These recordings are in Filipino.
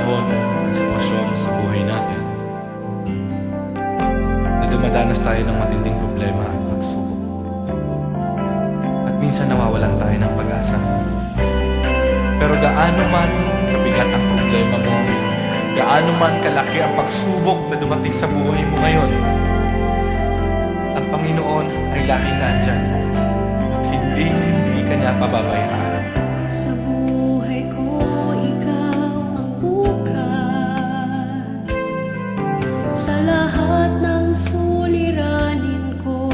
panahon at sitwasyon sa buhay natin na dumadanas tayo ng matinding problema at pagsubok. At minsan nawawalan tayo ng pag-asa. Pero gaano man kabigat ang problema mo, gaano man kalaki ang pagsubok na dumating sa buhay mo ngayon, ang Panginoon ay laging nandyan at hindi ka niya pababayaan. Sa buhay ko, ikaw ang bukas. Sa lahat ng suliranin ko,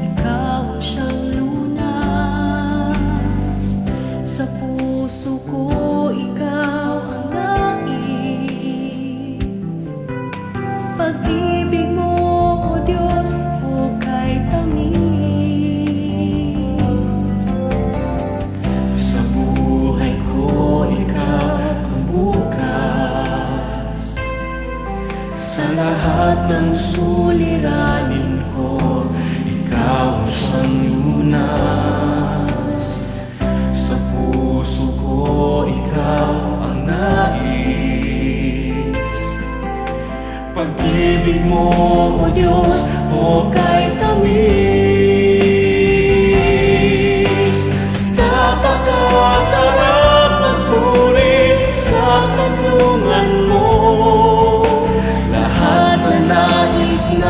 ikaw ang siyang lunas. Sa puso ko, ikaw ang nais. Pag-ibig mo, O Diyos, hukay tamis. Sa buhay ko, ikaw ang bukas. Sa lahat ng suliranin ko, ikaw ang siyang lunas. Sa puso ko, ikaw ang nais. Pag-ibig mo, O Diyos, hukay tamis. Napakasarap magpuri sa kanlungan mo. Lahat na nais na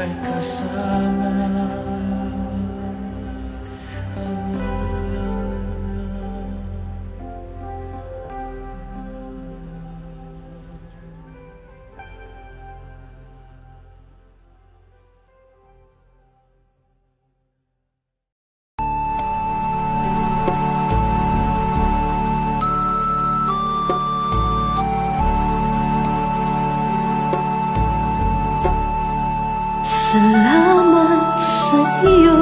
ay kasama. Salamat sa iyo,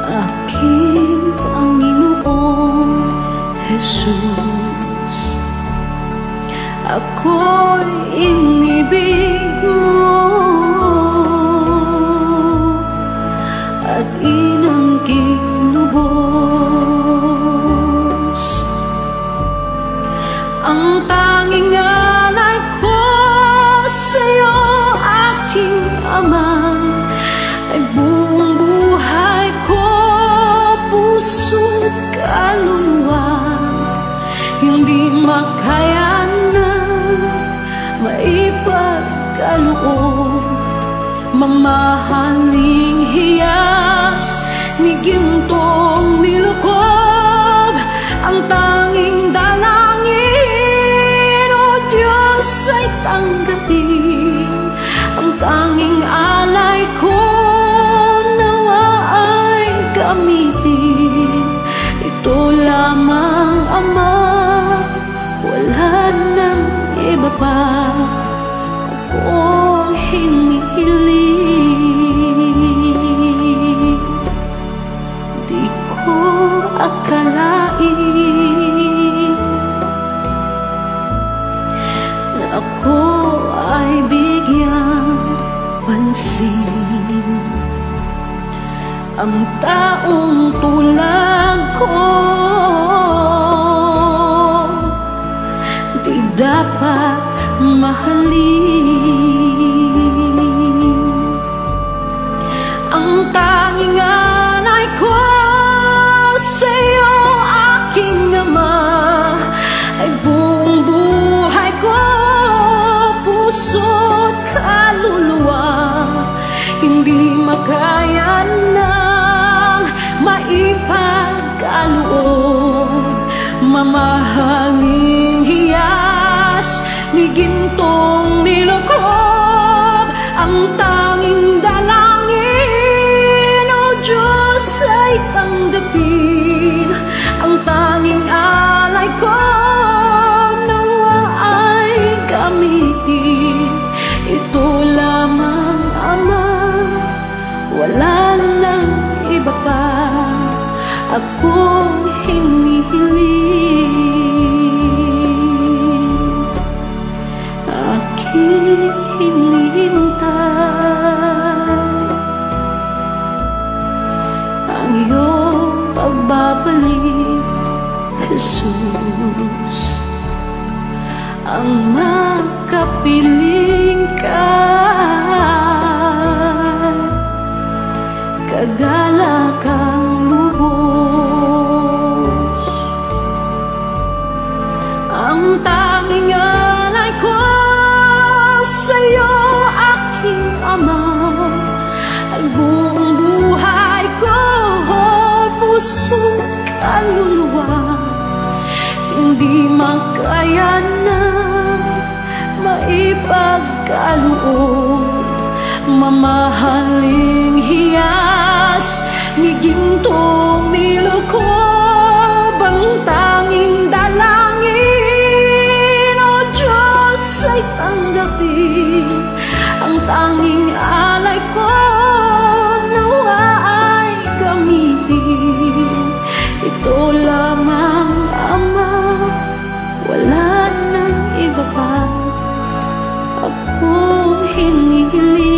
aking Panginoong Jesus. Ako'y inibig mo at inangking lubos. Ang tanging alay ko sa'yo, aking Ama, ay buong buhay ko, puso't kaluluwa. Hindi makayanan, maipagkaloob, mamahaling hiyas ni gintong nilukob. Ang tanging dalangin, O Diyos, ay tanggapin. Ang tanging alay ko, nawa ay gamitin. Ito lamang, Ama, wala nang iba pa akong hinihiling. Di ko akalain na ako ay bigyang pansin. Ang taong tulad ko di dapat mahalin. Ang tanging alay ko sa'yo, aking Ama, ay buong buhay ko, puso't kaluluwa. Hindi makayanang maipagkaloob, mamahaling hiyas ni gintong nilukob. Ang tanging dalangin, O Diyos, ay tanggapin. Ang tanging alay ko, nawa ay gamitin. Ito lamang, Ama, wala nang iba pa akong hinihiling. Aking hinihintay ang iyong pagbabalik, Jesus. Ang makapiling ka, kagalakang lubos. Ang tanging alay ko sa'yo, aking Ama, ay buong buhay ko, puso't kaluluwa. Hindi makayanan, maipagkaloob, mamahaling hiyas ni gintong nilukob. Ang tanging dalangin, O Diyos, ay tanggapin. Ang tanging alay ko, nawa ay gamitin. Ito lamang, Ama, wala nang iba pa akong hinihiling.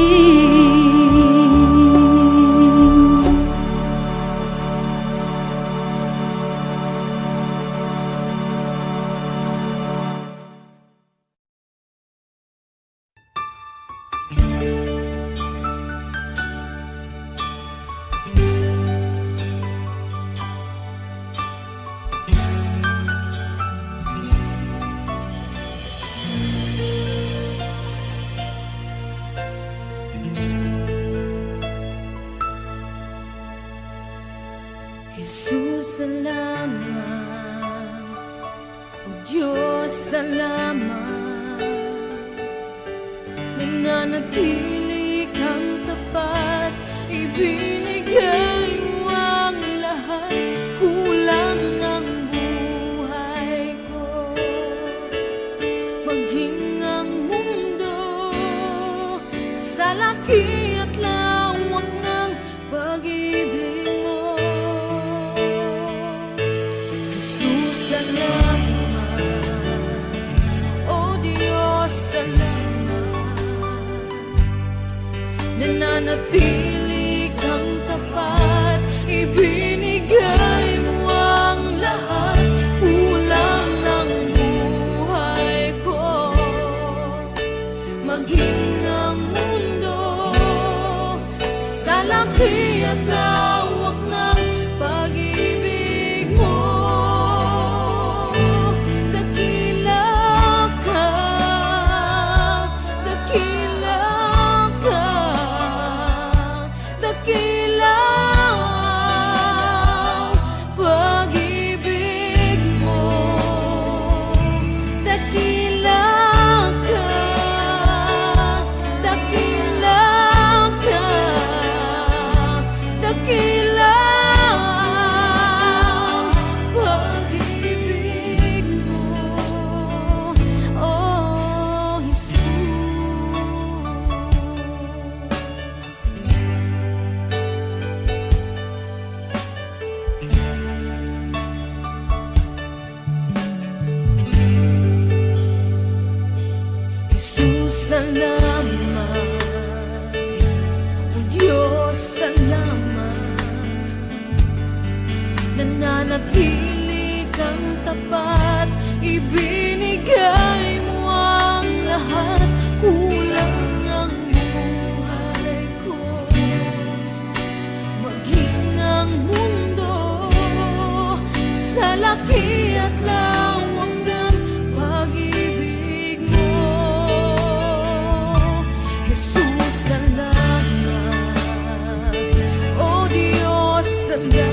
nananatili kang tapat, ibinigay mo ang lahat, kulang ang buhay ko. Maging ang mundo sa laki at lawak ng pag-ibig mo. Jesus, salamat. O Diyos, salamat. Nananatili kang tapat, ibinigay mo ang lahat, kulang ang buhay ko. Maging ang mundo sa laki at lawak ng pag-ibig mo. Dakila ka, dakila ka, dakila ang pag-ibig mo. Dakila ka, dakila ka, dakila ang pag-ibig mo, oh Jesus. Jesus, salamat. O Diyos, salamat. Nananatili kang tapat, ibinigay mo ang lahat, kulang ang buhay ko. Maging ang mundo sa laki at lawak ng pag-ibig mo. Jesus, salamat. O Diyos, salamat.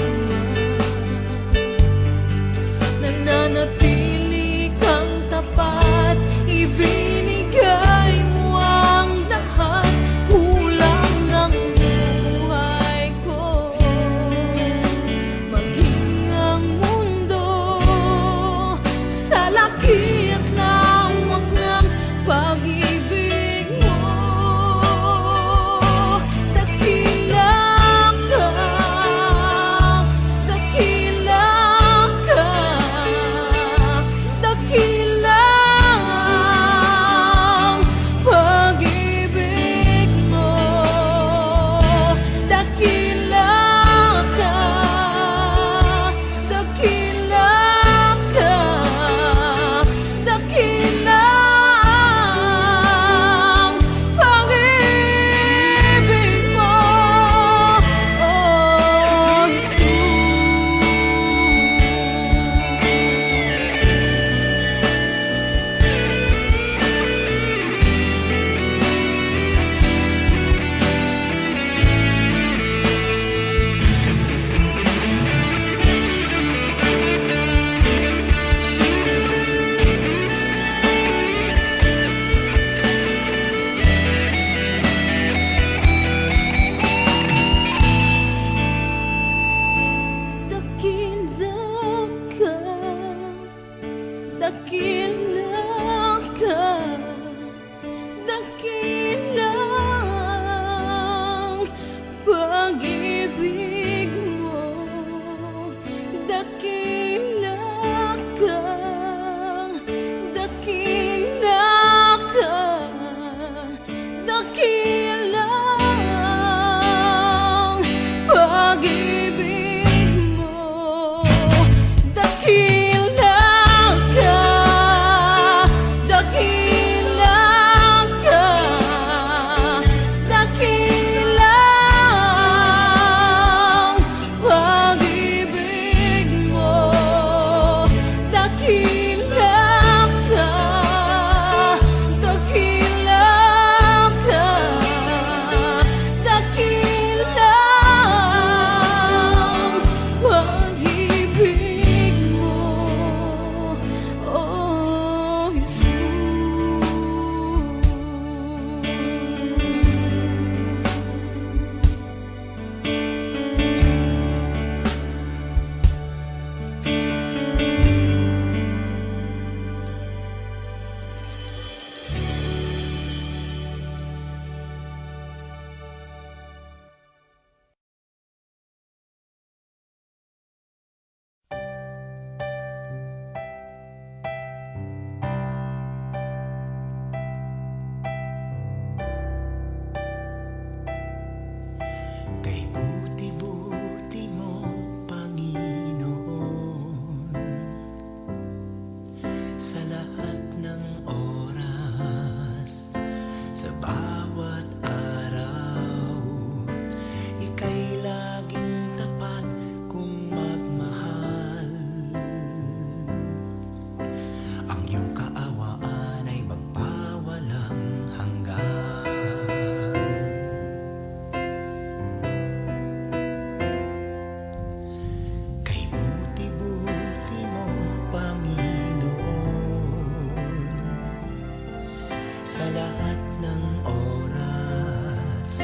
sa lahat ng oras,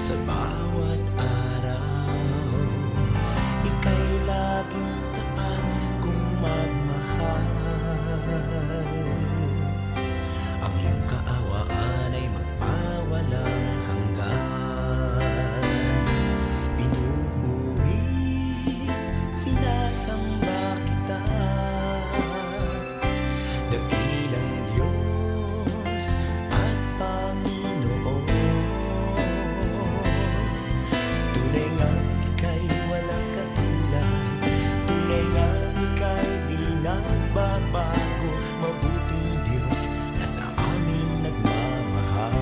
sa bawat araw. Ika'y laging tapat kung magmahal. Ang iyong kaawaan ay magpawalang hanggan. Pinupuri, sinasamba kita, dakilang Diyos at Panginoon. Tunay ngang ika'y walang katulad, tunay ngang ika'y di nagbabago. Mabuting Diyos na sa amin nagmamahal.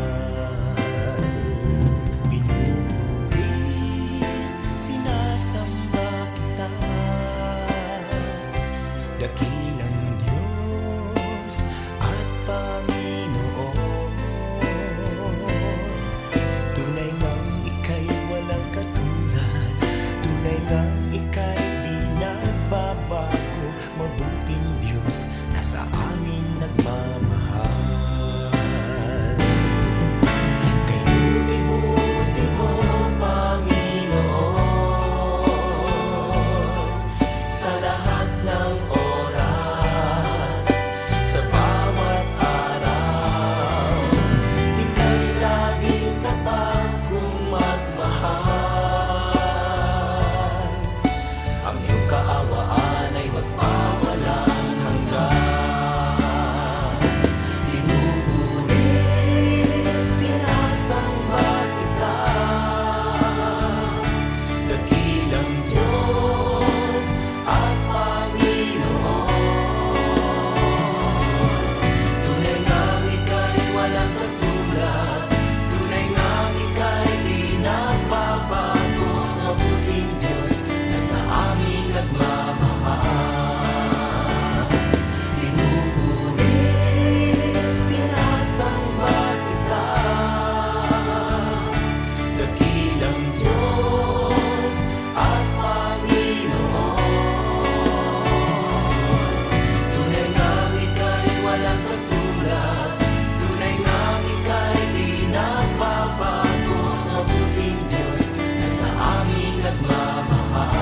Pinupuri, sinasamba kita, dakilang Diyos at Panginoon. Tunay ngang ika'y walang katulad, tunay ngang ika'y di nagbabago. Mabuting Diyos na sa amin nagmamahal. Kay buti-buti mo, Panginoon, sa lahat ng oras, sa bawat araw. Ika'y laging tapat kung magmahal. Ang iyong kaawaan ay magpawalang hanggan. Pinupuri, sinasamba kita, dakilang Diyos at Panginoon. Tunay ngang ika'y walang katulad, tunay ngang ika'y di nagbabago. Mabuting Diyos na sa amin nagmamahal. Pinupuri, sinasamba kita, dakilang Diyos at Panginoon. Tunay ngang ika'y walang katulad, tunay ngang ika'y di nagbabago. Mabuting Diyos na sa amin nagmamahal.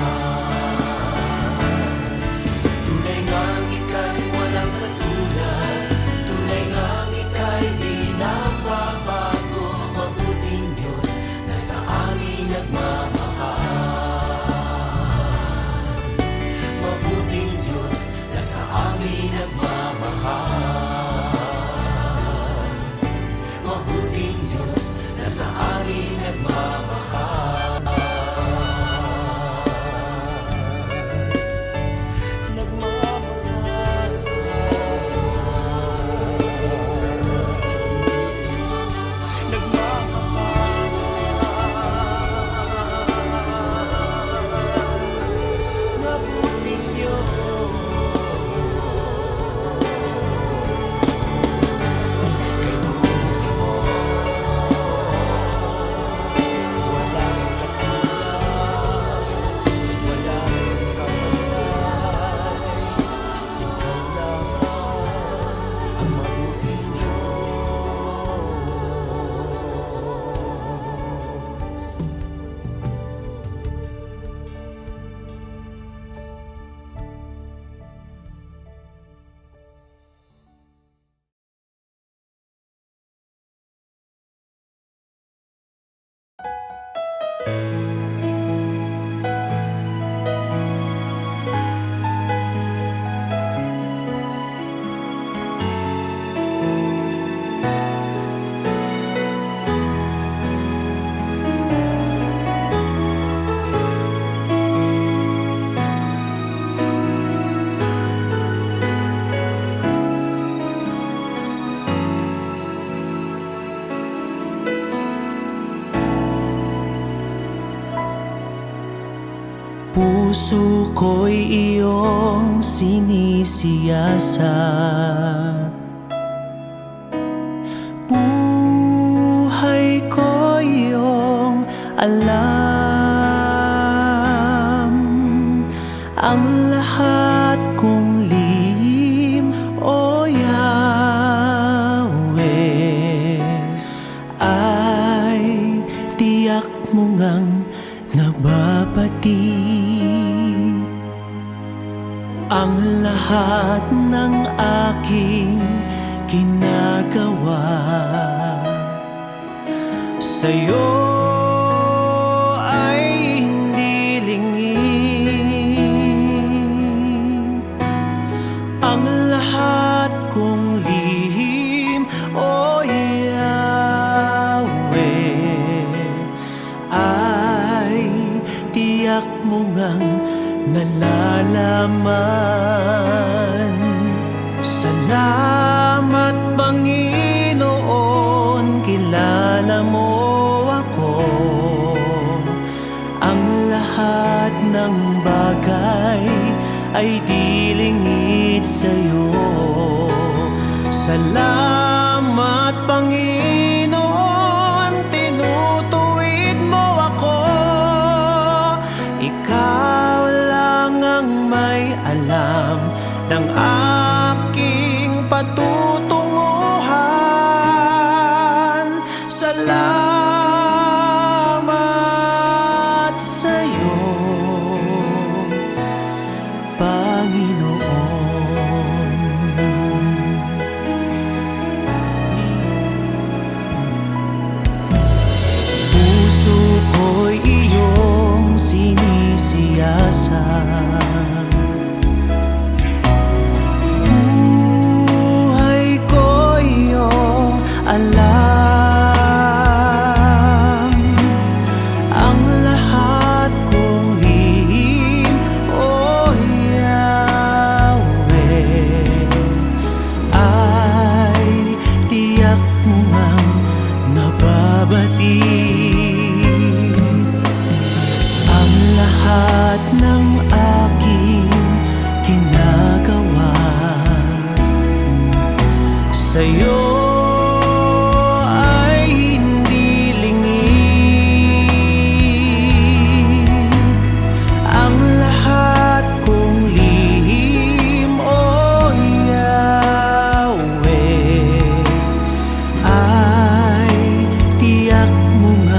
Tunay ngang ika'y walang katulad, tunay ngang ika'y di nagbabago. Mabuting Diyos na sa amin nagmamahal. Mabuting Diyos na sa amin nagmamahal. Mabuting Diyos na sa amin nagmamahal. Nagmamahal. Nagmamahal. Mabuting Diyos. Kay buti mo, wala kang katulad, wala kang kapantay. Ikaw lamang ang mabuting Diyos. Puso ko'y iyong sinisiyasat, buhay ko iyong alam. Ang lahat kong lihim, o Yahweh, lahat ng aking ginagawa sa'yo ay hindi lingid. Ang lahat kong lihim, o Yahweh, ay tiyak mo ngang nalalaman. Salamat, Panginoon, kilala mo ako. Ang lahat ng bagay ay di lingid sa'yo. Salamat, Panginoon, tinutuwid mo ako. Ikaw lang ang may alam ng aking patutunguhan. Salamat sa'yo, Panginoon. Puso ko'y iyong sinisiyasat, buhay ko iyong alam. Ang lahat kong lihim, o Yahweh, ay tiyak mo ngang nababatid. Ang lahat ng aking ginagawa sa'yo ay hindi lingid. Ang lahat kong lihim, o Yahweh, ay tiyak mo nga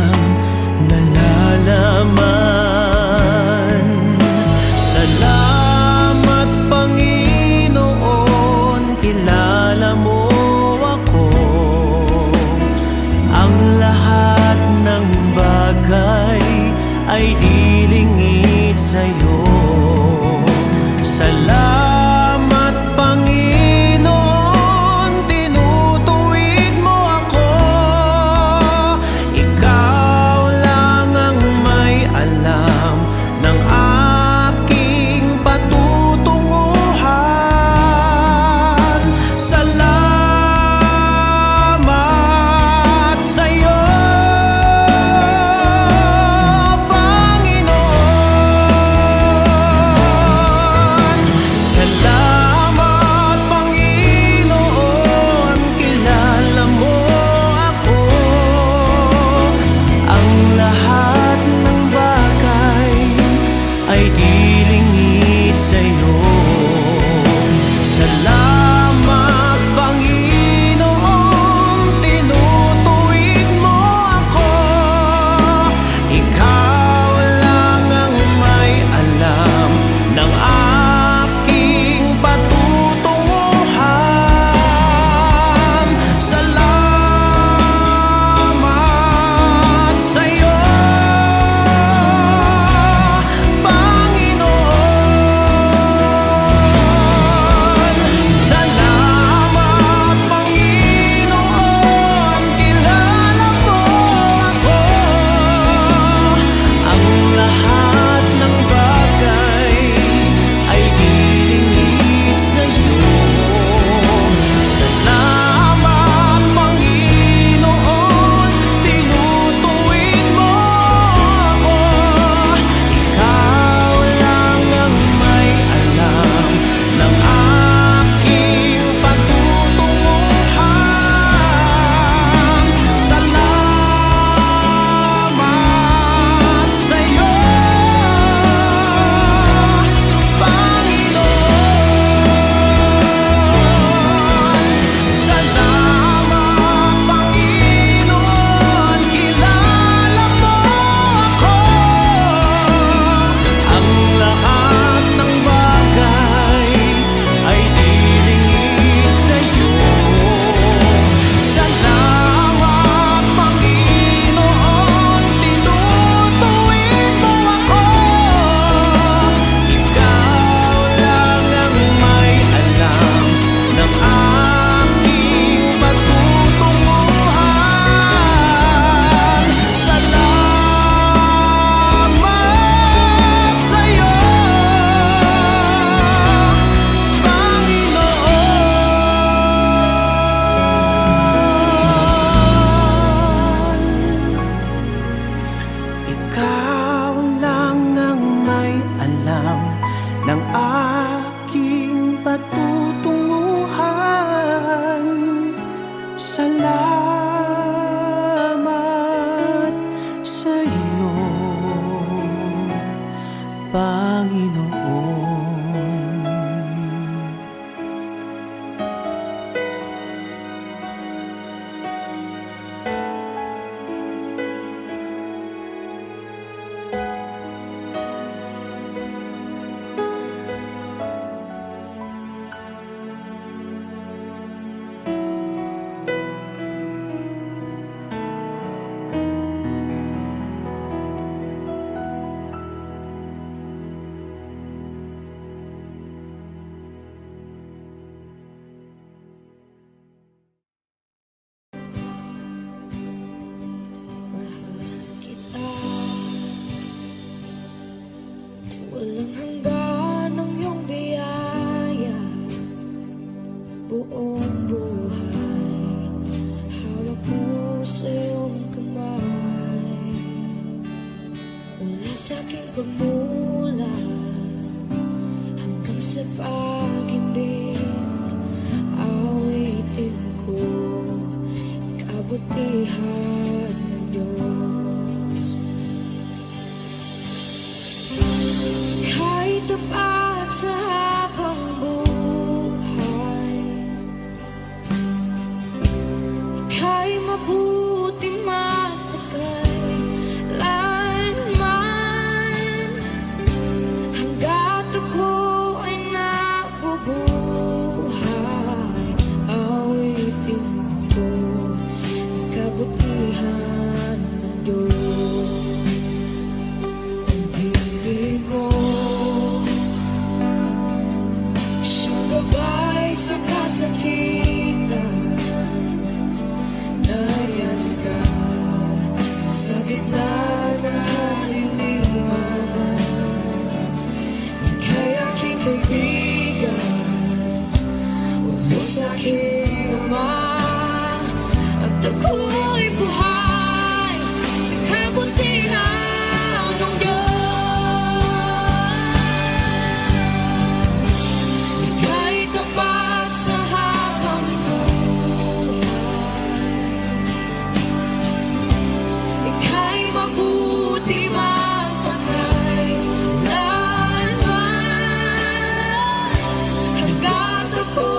pagmula hanggang sa pag-ibig, awitin ko kabutihan ng Diyos. Kahit tapat sa habang buhay, ika'y mabuti matagal lanman, hanggat ako ay nabubuhay, awitin ko ang kabutihan ng Diyos. Ang ibig mo, siyang gabay sa kasakitan, nariyan ka sa gitna ng kaliliman. Ika'y aking kaibigan, Diyos aking Ama, at ako'y buhay sa kabutihan ng Diyos. Ika'y tapat sa habang buhay, ika'y mabuti magpakay lanman, hanggat ako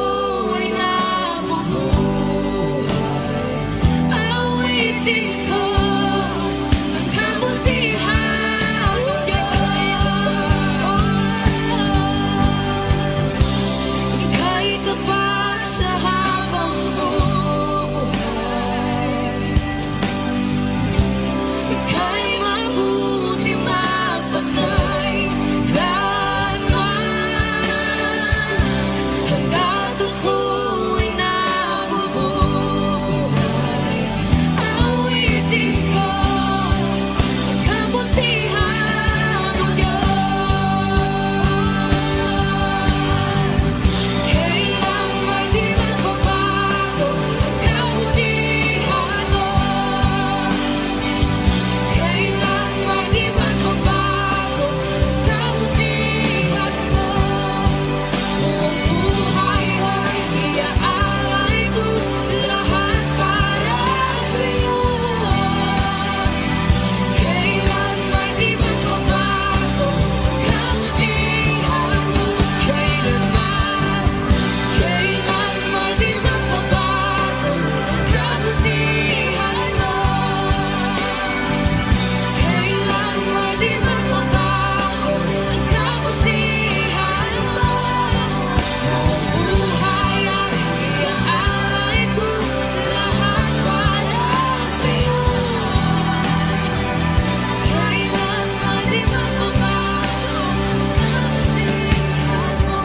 ay nabubuhay, awitin ko ang kabutihan ng Diyos. Ika'y tapat sa habang buhay, ika'y mabuti magpakay lanman, hanggat ako'y nabubuhay, awitin ko ang kabutihan ng Diyos. Kailang may di magbabago ang kabutihan mo, kailang may di magbabago ang kabutihan mo. Buong buhay ay iaalay ko lahat para sa'yo. Kailan may di magbabago ang kabutihan mo, kailanman, kailan may di magbabago ang kabutihan mo, kailan may di magbabago ang kabutihan mo. Buong buhay ay iaalay ko lahat para sa'yo. Kailan may di magbabago ang kabutihan mo.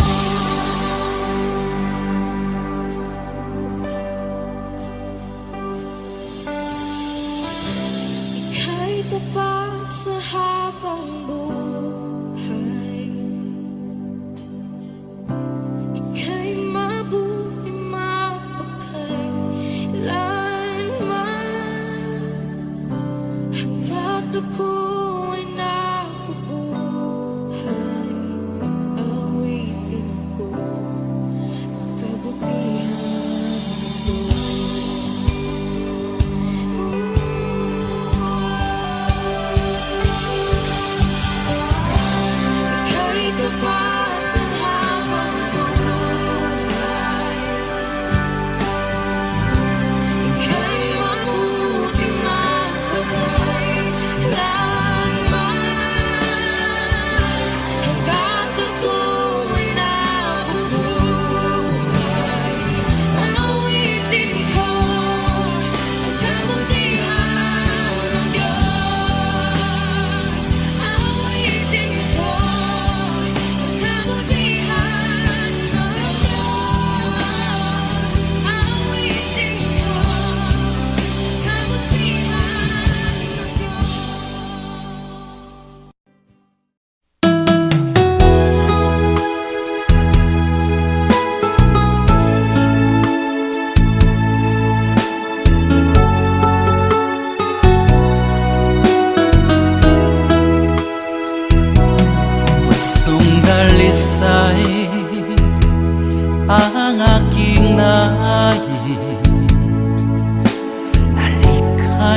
Ika'y tapat sa habang buhay, ika'y mabuti magpakay lanman, hanggat ako'y nabubuhay, awitin ko ang kabutihan ng Ika'y tapat sa habang buhay, ika'y mabuti magpakay lanman,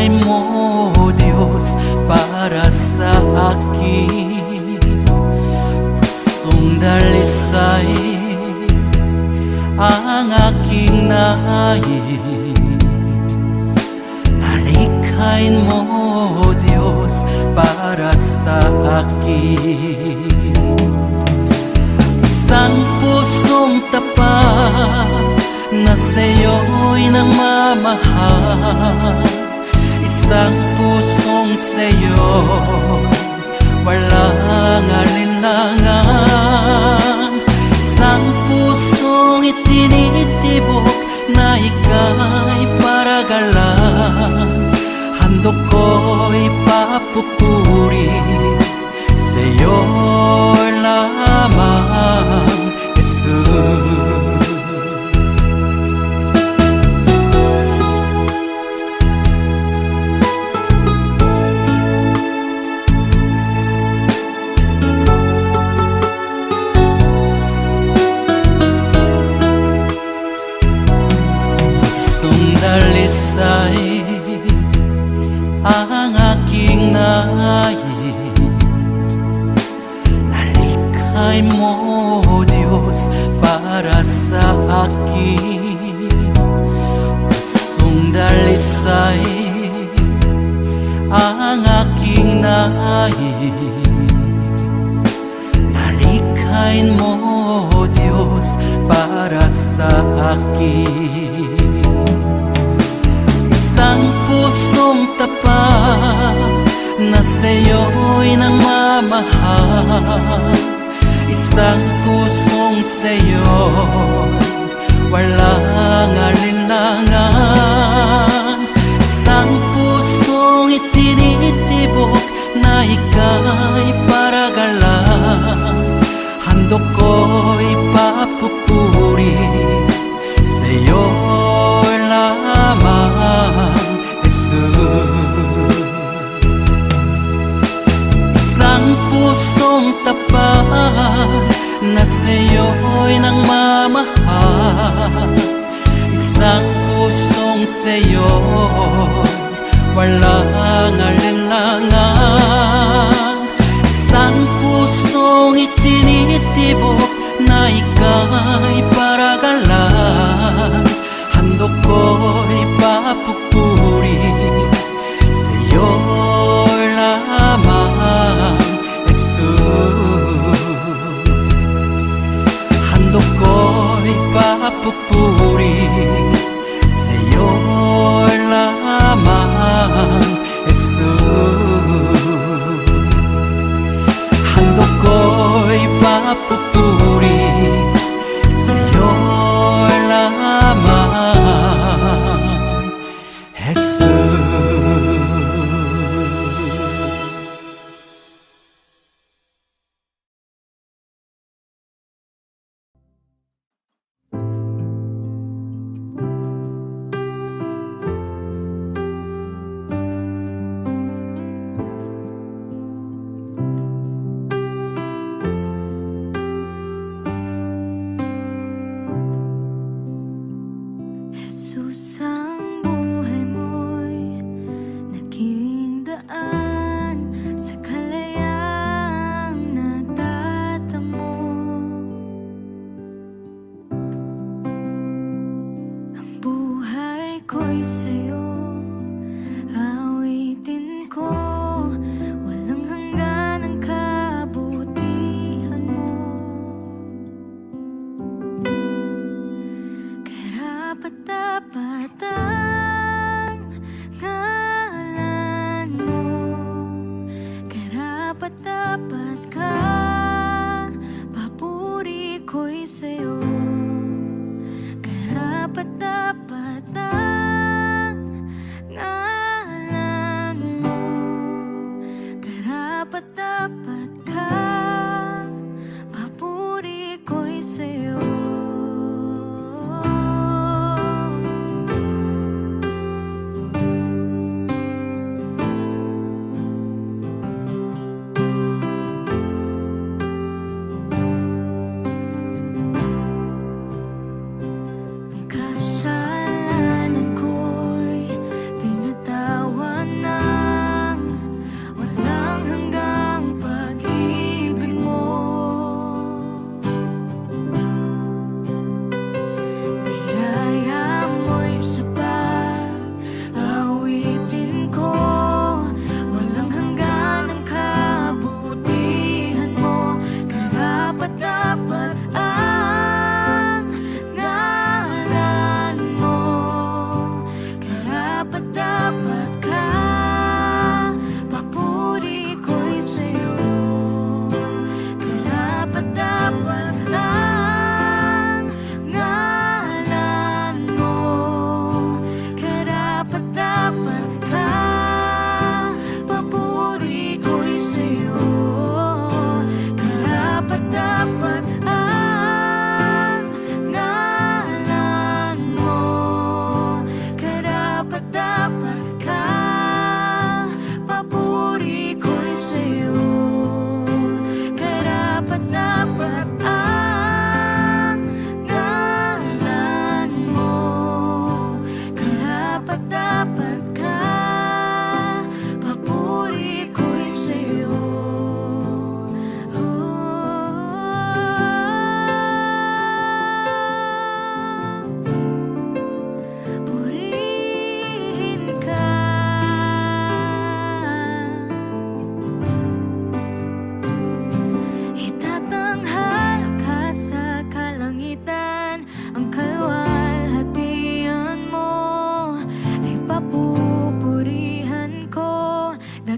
Nalikhay mo, Diyos, para sa akin. Pusong dalisay ang aking nais. Nalikhain mo, Diyos, para sa akin. Isang pusong tapat na sa'yo'y nagmamahal. Isang pusong sa'yo walang alinlangan. Isang pusong itinitibok na ika'y paragalan. Handog ko'y papupuri sa'yo lamang, Jesus. Dalisay ang aking nais. Nalikhay mo, Diyos, para sa akin. Pusong dalisay ang aking nais. Nalikhain mo, Diyos, para sa akin. Isang pusong tapat na sa'yo'y nagmamahal. Isang pusong sa'yo walang alinlangan. Isang pusong itinitibok na ika'y paragalan. Handog ko'y papupuri sa'yo lamang, Jesus. Isang pusong tapat na sa'yo'y nagmamahal. Isang pusong sa'yo walang alinlangan. Isang pusong itinitibok na ika'y paragalan. Handog ko'y papupuri sa'yo lamang, Jesus. Handog ko'y papupuri sa'yo lamang, Jesus. Handog ko'y papupuri sa'yo lamang, Jesus. Jesus, ang buhay mo'y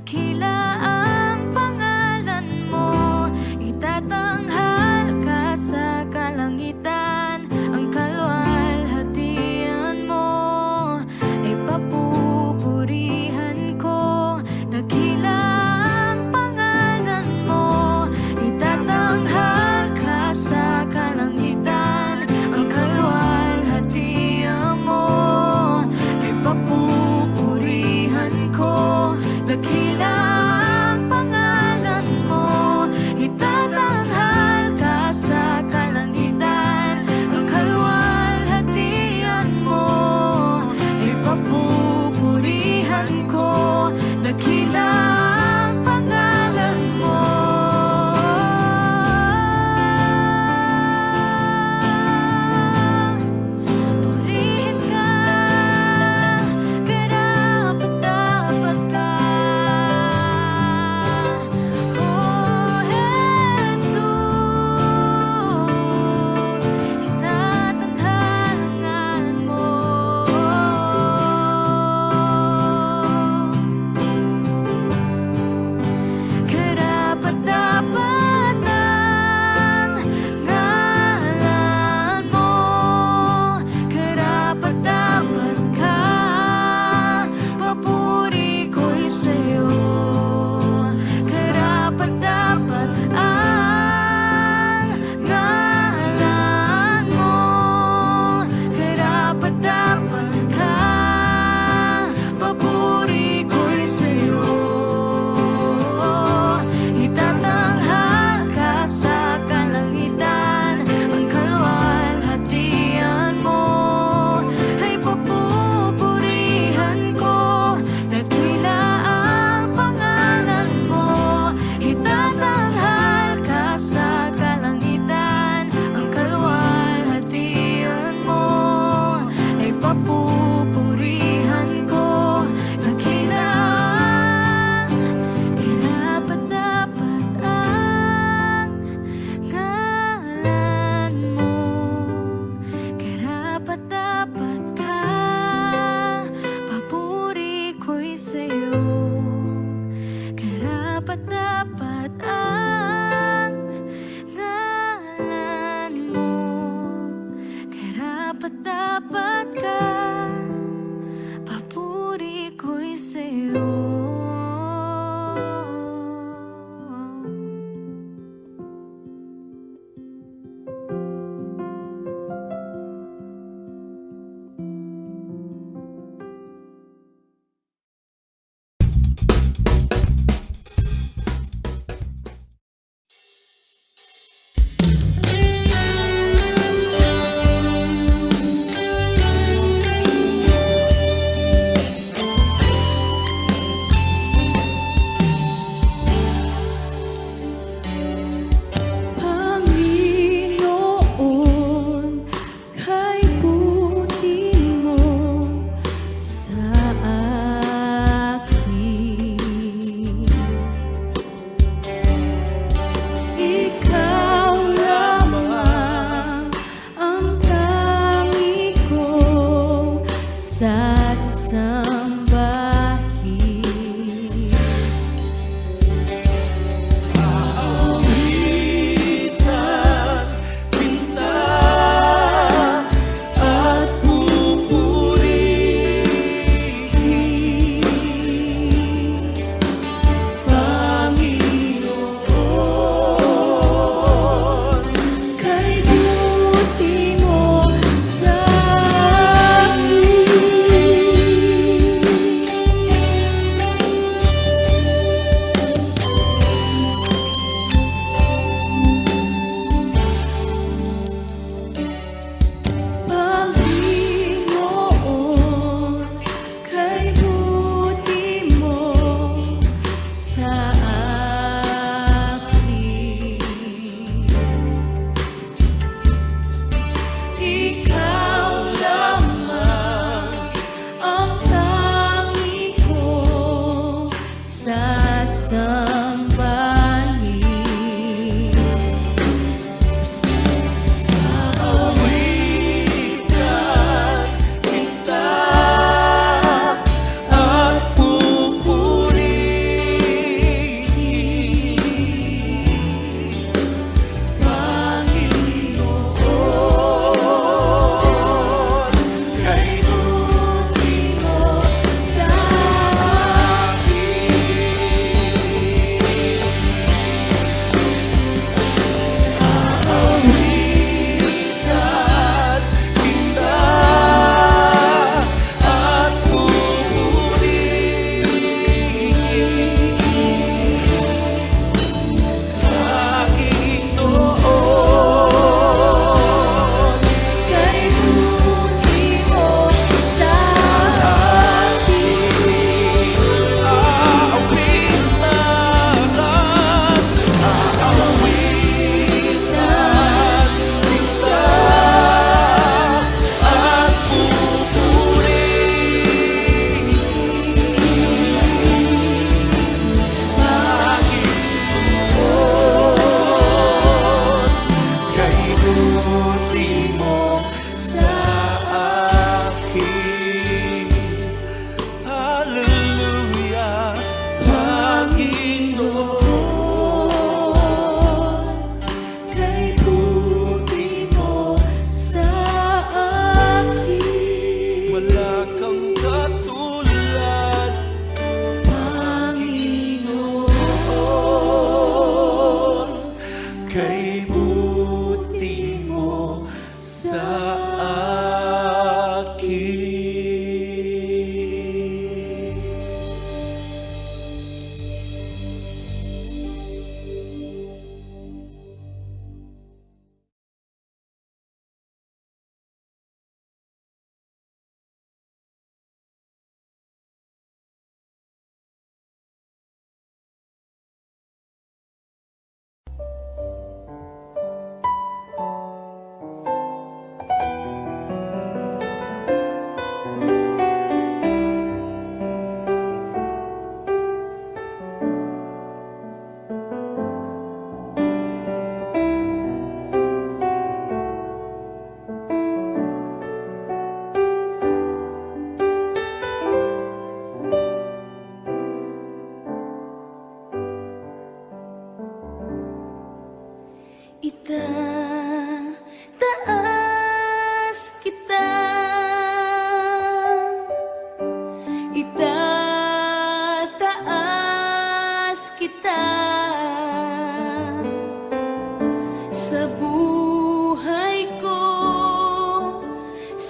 dakila ang pangalan mo. Itatanghal ka sa kalangitan, ang kaluwalhatian mo ay papupurihan ko. Dakila ang pangalan mo, itatanghal ka sa kalangitan, ang kaluwalhatian mo ay papupurihan ko. Dakila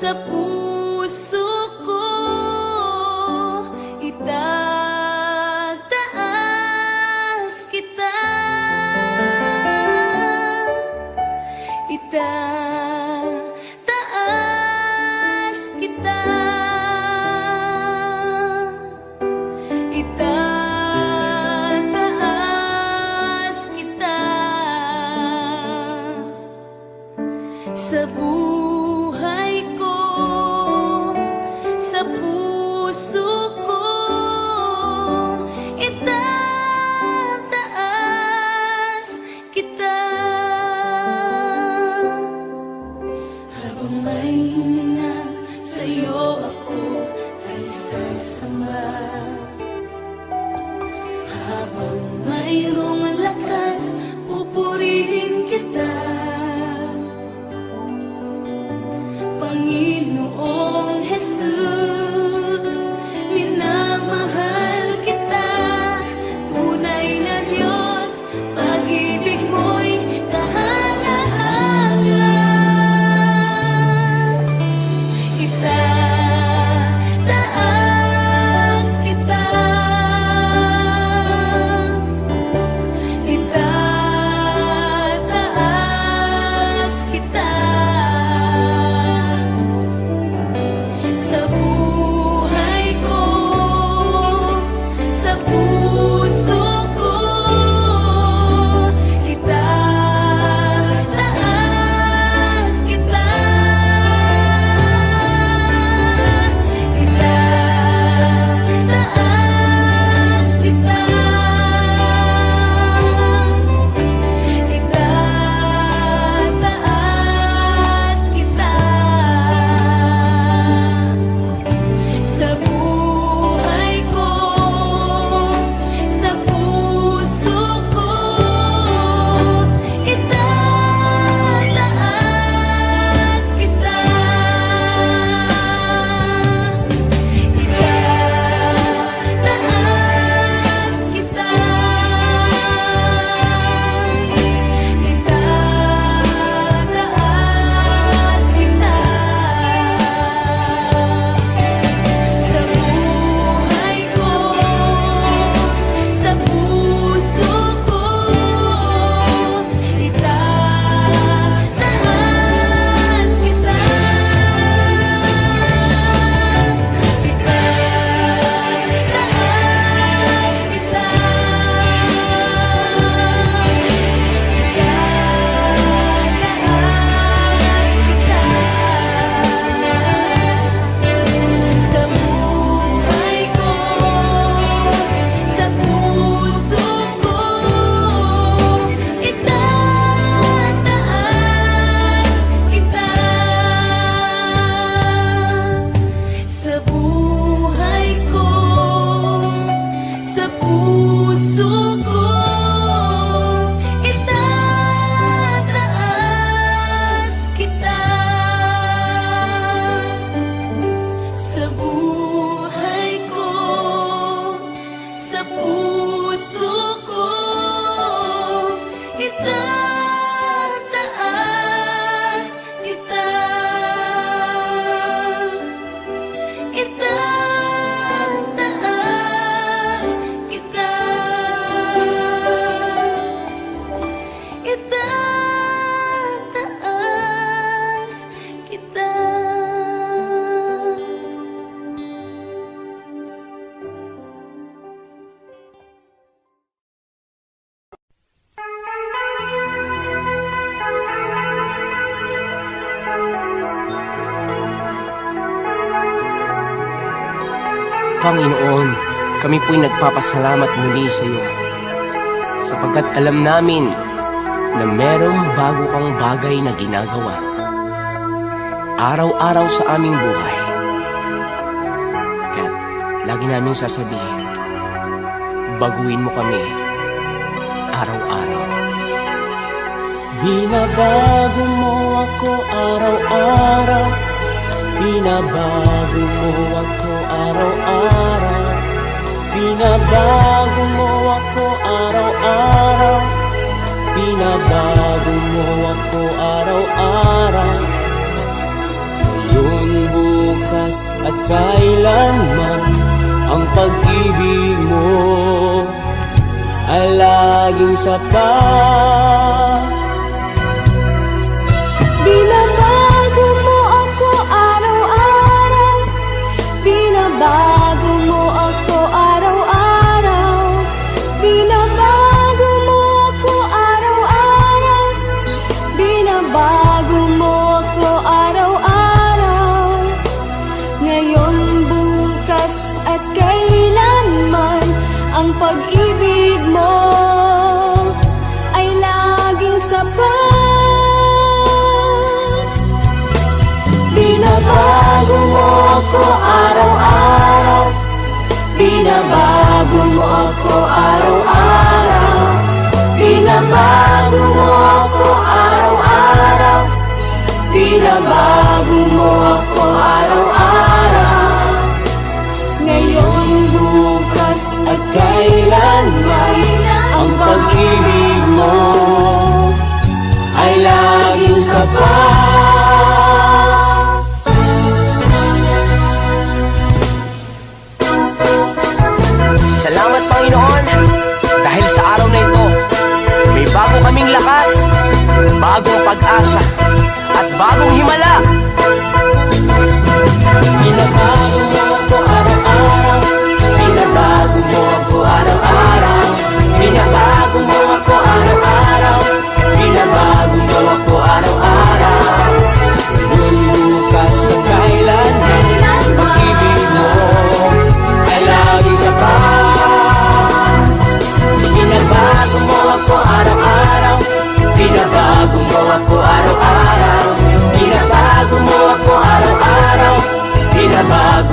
sa puso ko itataas kita, itataas kita, itataas kita sa buhay ko, sa puso ko itataas kita. Habang may hininga sa'yo ako ay sasamba, habang mayroong lakas pupurihin kita, Panginoong Jesus, minamahal kita, tunay na Diyos, pag-ibig mo'y kahanga-hanga. Itataas kita, itataas kita sa buhay ko, sa puso ko itataas kita, itataas kita, itataas kita sa buhay ko, sa puso ko itataas kita, itataas kita, itataas kita sa buhay ko, sa puso ko itataas kita, itataas kita, itataas kita sa buhay ko, sa puso ko itataas kita sa buhay ko, sa puso ko itataas kita sa buhay ko, sa puso ko itataas kita, itataas kita, itataas kita. Panginoon, kami po'y nagpapasalamat muli sa iyo sapagkat alam namin na merong bago kang bagay na ginagawa araw-araw sa aming buhay. Kaya lagi namin sasabihin, baguhin mo kami araw-araw. Binabago mo ako araw-araw, binabago mo ako araw-araw, binabago mo ako araw-araw, binabago mo ako araw-araw. Ngayon at kailanman ang pag-ibig mo ay laging sapat. Binabago mo ako araw-araw, binabago mo ako araw-araw, binabago mo ako araw-araw, binabago mo ako araw-araw. Ngayon, bukas at kailanman ang pag-ibig mo ay laging sapat. Binabago mo ako araw-araw, binabago mo ako araw-araw, binabago mo ako araw-araw, binabago mo ako araw-araw. Ngayon, bukas at kailanman ang pag-ibig mo ay laging sapat. Salamat Panginoon dahil sa araw na ito may bago kaming lakas, bagong pag-asa at bagong himala. Binabago mo ako araw-araw, binabago mo ako araw-araw, binabago mo ako araw-araw, binabago mo ako araw-araw. Ngayon, bukas sa kailanman pag-ibig mo ay laging sapat. Binabago mo ako araw-araw, binabago mo ako araw-araw, binabago mo ako araw-araw, binabago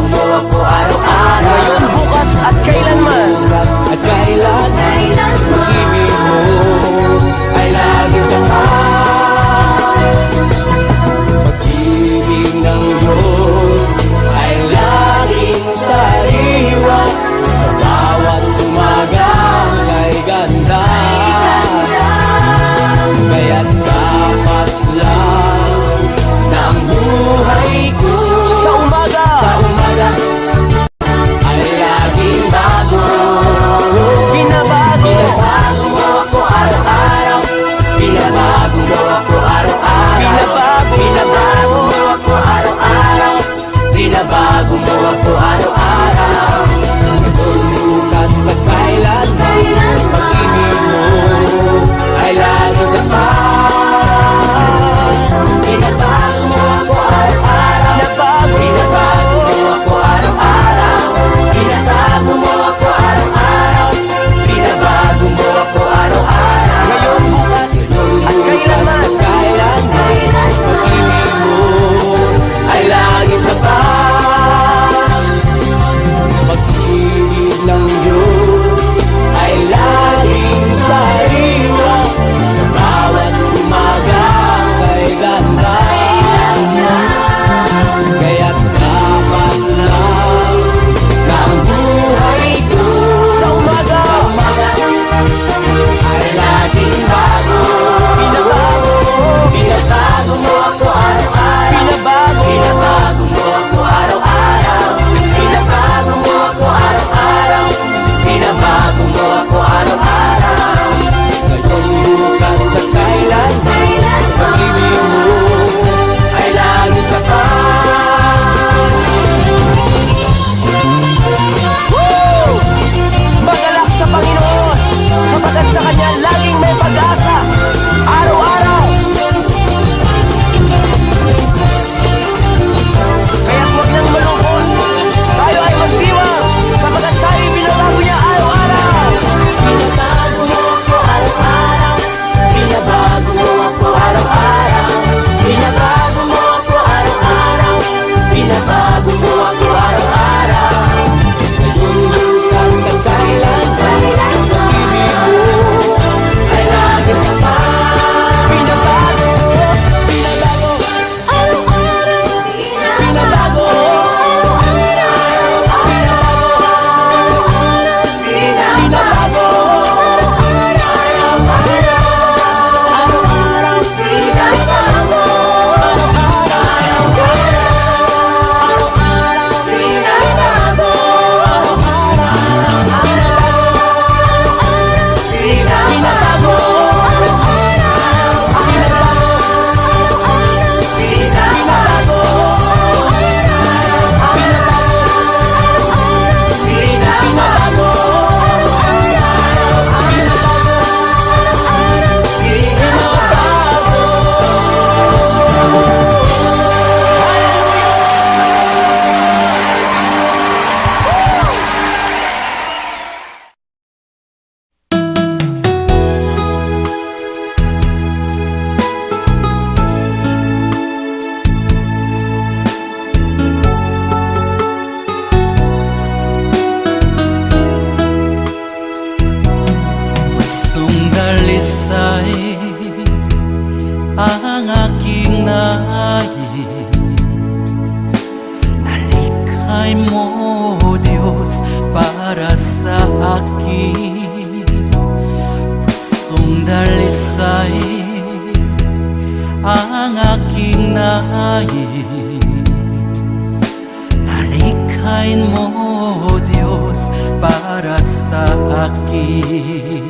para sa akin.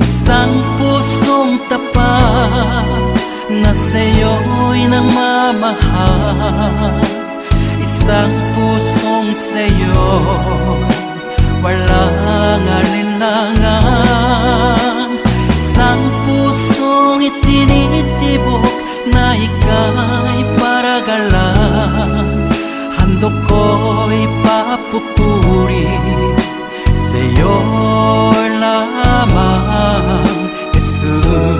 Isang pusong tapat na sa'yo'y nagmamahal. Isang pusong sa'yo walang alinlangan. Isang pusong itinitibok na ika'y paragalan. Handog ko'y papupuri sa'yo lamang, Jesus.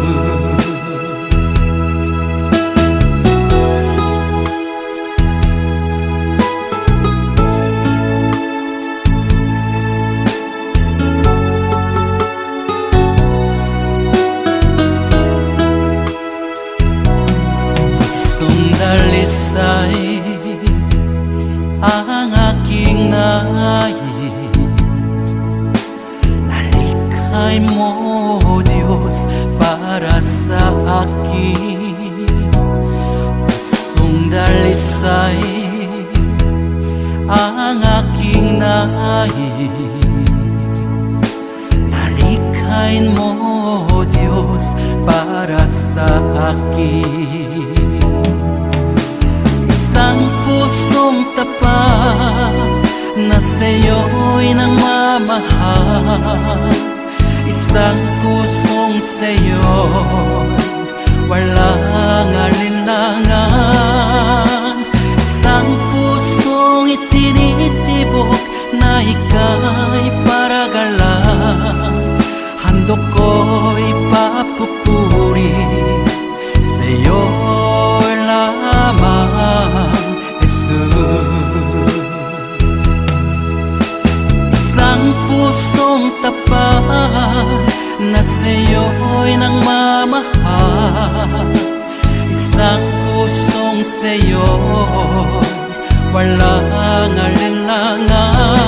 Dalisay ang aking nais, nalikhay mo, Diyos, para sa akin. Pusong dalisay ang aking nais, nalikhay mo, Diyos, para sa akin. Isang pusong tapat na sa'yo'y nagmamahal. Isang pusong sa'yo walang alinlangan. Isang pusong itinitibok na ika'y paragalan. Handog ko'y papupuri sa'yo lamang, Jesus. Isang pusong tapat na sa'yo'y nagmamahal. Isang pusong sa'yo walang alinlangan.